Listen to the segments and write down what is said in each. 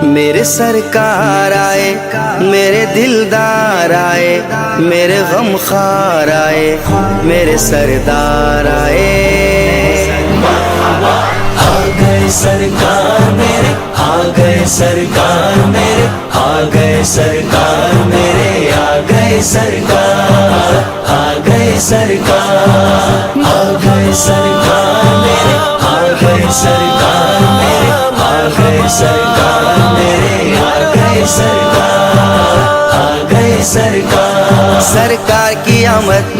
میرے سرکار آئے، میرے دلدار آئے، میرے غم خوار آئے، میرے سردار آئے۔ آ گئے سرکار میرے، آ گئے سرکار میرے، آ گئے سرکار میرے، آ گئے سرکار، آ گئے سرکار، آ گئے سرکار میرے، آ گئے سرکار میرے، آ گئے سرکار میرے، آ گئے سرکار، آ گئے سرکار۔ سرکار کی آمد،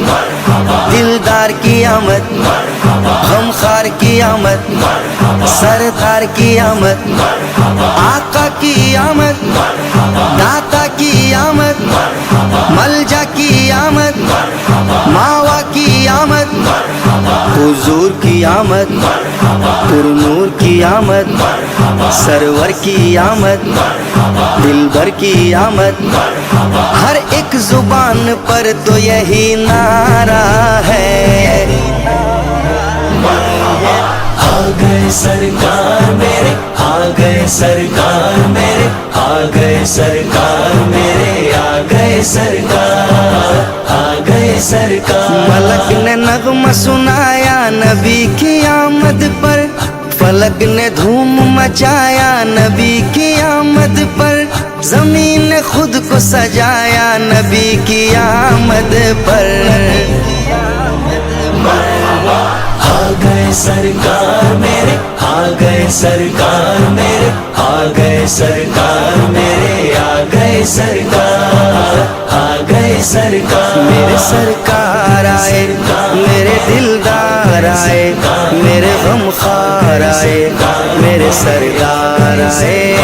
دلدار کی آمد، غمخوار کی آمد، سردار کی آمد، آقا کی آمد، داتا کی آمد، ملجا کی آمد، ماوا کی آمد، حضور کی آمد، پر نور کی آمد، سرور کی آمد، دلبر کی آمد۔ ہر ایک زبان پر تو یہی نعرہ ہے، آ گئے سرکار میرے، آ گئے سرکار میرے، آ گئے سرکار میرے، آ گئے سرکار، آ گئے سرکار۔ ملک نے نغمہ سنایا نبی کی آمد پر، فلک نے دھوم مچایا نبی کی آمد پر، زمین نے خود کو سجایا نبی کی آمد پر۔ آ گئے سرکار میرے، آ گئے سرکار میرے، آ گئے سرکار میرے، آ گئے سرکار، آ گئے سرکار۔ میرے سرکار آئے، میرے دلدار آئے، میرے غمخوار آئے، میرے سردار آئے،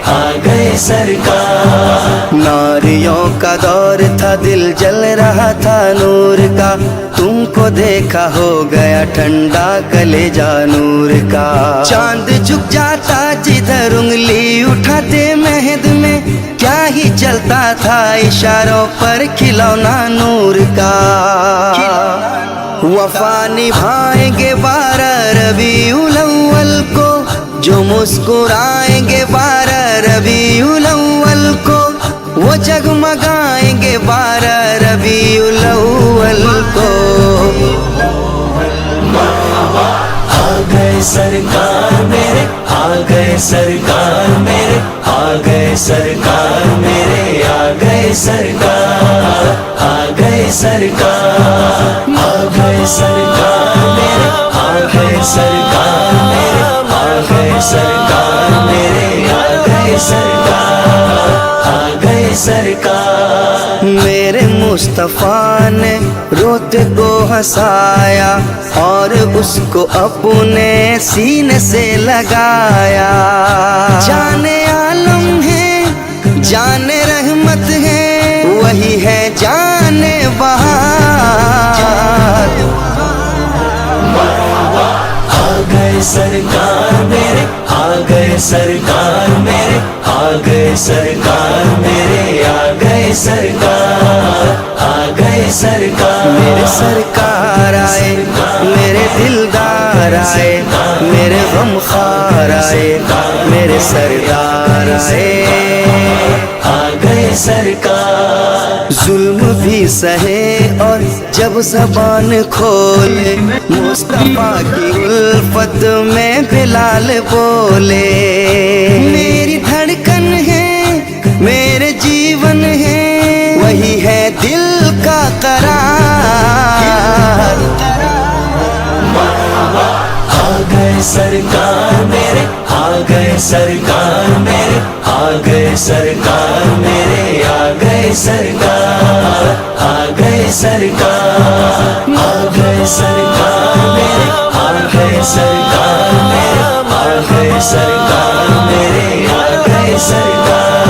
آ گئے سرکار۔ ناریوں کا دور تھا، دل جل رہا تھا نور کا، تم کو دیکھا ہو گیا ٹھنڈا کلیجہ نور کا۔ چاند جھک جاتا جدھر انگلی اٹھاتے مہد میں، کیا ہی چلتا تھا اشاروں پر کھلونا نور کا۔ وفا نبھائیں گے 12 ربیع الاول کو، جو مسکرائیں گے 12 ربیع الاول کو، وہ جگمگائیں گے 12 ربیع الاول کو۔ آ گئے سرکار میرے، آ گئے سرکار میرے، آ گئے سرکار میرے، آ گئے سرکار، آ گئے سرکار، آ گئے سرکار میرے، آ گئے سرکار میرے، آ گئے سرکار میرے، آ گئے سرکار، آ گئے سرکار۔ میرے مصطفیٰ نے روتے کو ہنسایا اور اس کو اپنے سینے سے لگایا۔ جان عالم ہے، جان رحمت ہے، وہی ہے جان بہار۔ آ گئے سرکار میرے، آ گئے سرکار میرے، آ گئے سرکار میرے، آ گئے سرکار، آ گئے سرکار۔ میرے سرکار آئے، میرے دلدار آئے، میرے غمخوار آئے، میرے سردار آئے، آ گئے سرکار۔ ظلم بھی سہے اور جب زبان کھولے، مصطفیٰ کی الفت میں بلال بولے۔ میری دھڑکن ہے، میرے جیون ہے، وہی ہے دل کا قرار۔ آ گئے سرکار میرے، آ گئے سرکار میرے، آ گئے سرکار میرے، آ گئے سرکار، آ گئے سرکار، آ گئے سرکار میرے، آ گئے سرکار میرے، آ گئے سرکار میرے، آ گئے سرکار،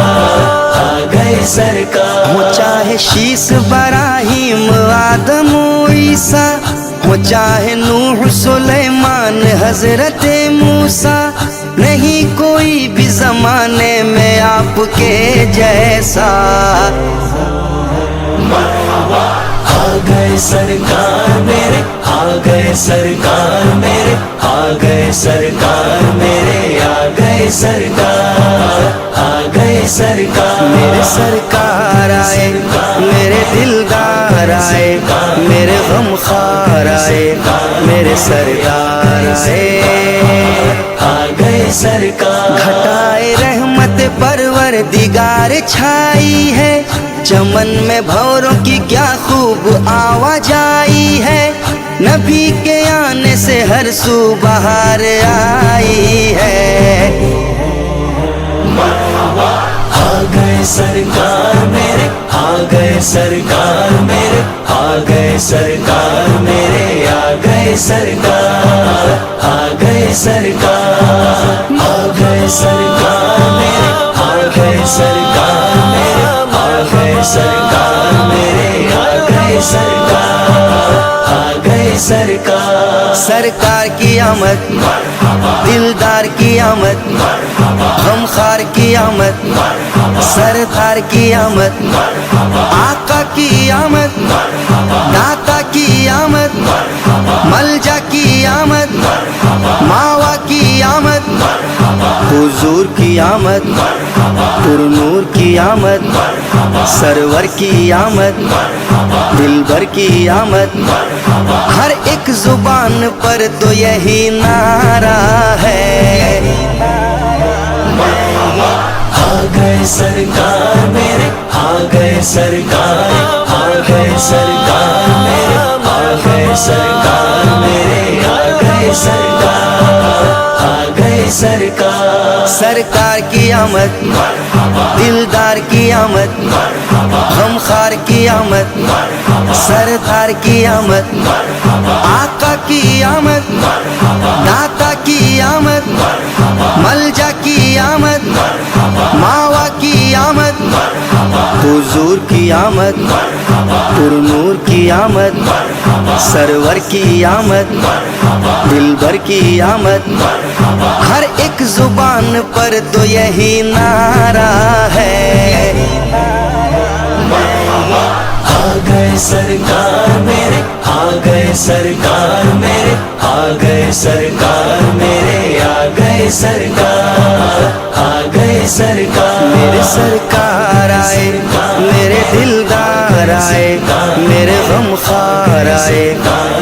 آ گئے سرکار۔ ہو چاہے شیس ابراہیم آدم و عیسیٰ، ہو چاہے نوح سلیمان حضرت موسیٰ، نہیں کوئی بھی زمانے میں آپ کے جیسا۔ آ گئے سرکار میرے، آ گئے سرکار میرے، آ گئے سرکار میرے، آ گئے سرکار، سرکار میرے سرکار آئے میرے دلدار آئے میرے غم خوار آئے میرے سردار آئے آ گئے سرکار گھٹائے رحمت پروردگار چھائی ہے چمن میں بھوروں کی کیا خوب آواز آئی ہے نبی کے آنے سے ہر سو بہار آئی ہے آ گئے سرکار میرے آ گئے سرکار میرے آ گئے سرکار میرے آ گئے سرکار آ گئے سرکار آ گئے سرکار میرے آ گئے سرکار میرے آ گئے سرکار میرے آ گئے سرکار آ گئے سرکار سرکار کی آمد دلدار کی آمد غمخوار کی آمد سردار کی آمد آقا کی آمد داتا کی آمد ملجا کی آمد ماوا کی آمد حضور کی آمد پر نور کی آمد سرور کی آمد دلبر کی آمد ہر ایک زبان پر تو یہی نعرہ ہے آ گئے سرکار میرے آ گئے سرکار آ گئے سرکار میرے آ گئے سرکار میرے آ گئے سرکار آ گئے سرکار سرکار کی آمد دلدار کی آمد غمخوار کی آمد سردار کی آمد آقا کی آمد داتا کی آمد ملجا کی آمد ماوا کی آمد حضور کی آمد پر نور کی آمد سرور کی آمد دلبر کی آمد ہر ایک زبان پر تو یہی نعرہ ہے آ گئے سرکار میرے آ گئے سرکار میرے آ گئے سرکار میرے آ گئے سرکار آ گئے سرکار میرے سرکار آئے میرے دلدار آئے میرے غمخوار آئے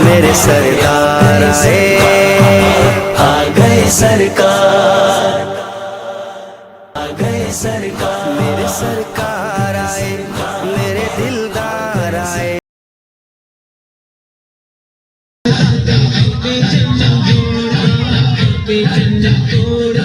میرے سردار آئے آ گئے سرکار آ گئے سرکار میرے سرکار آئے میرے دلدار آئے جنت توڑ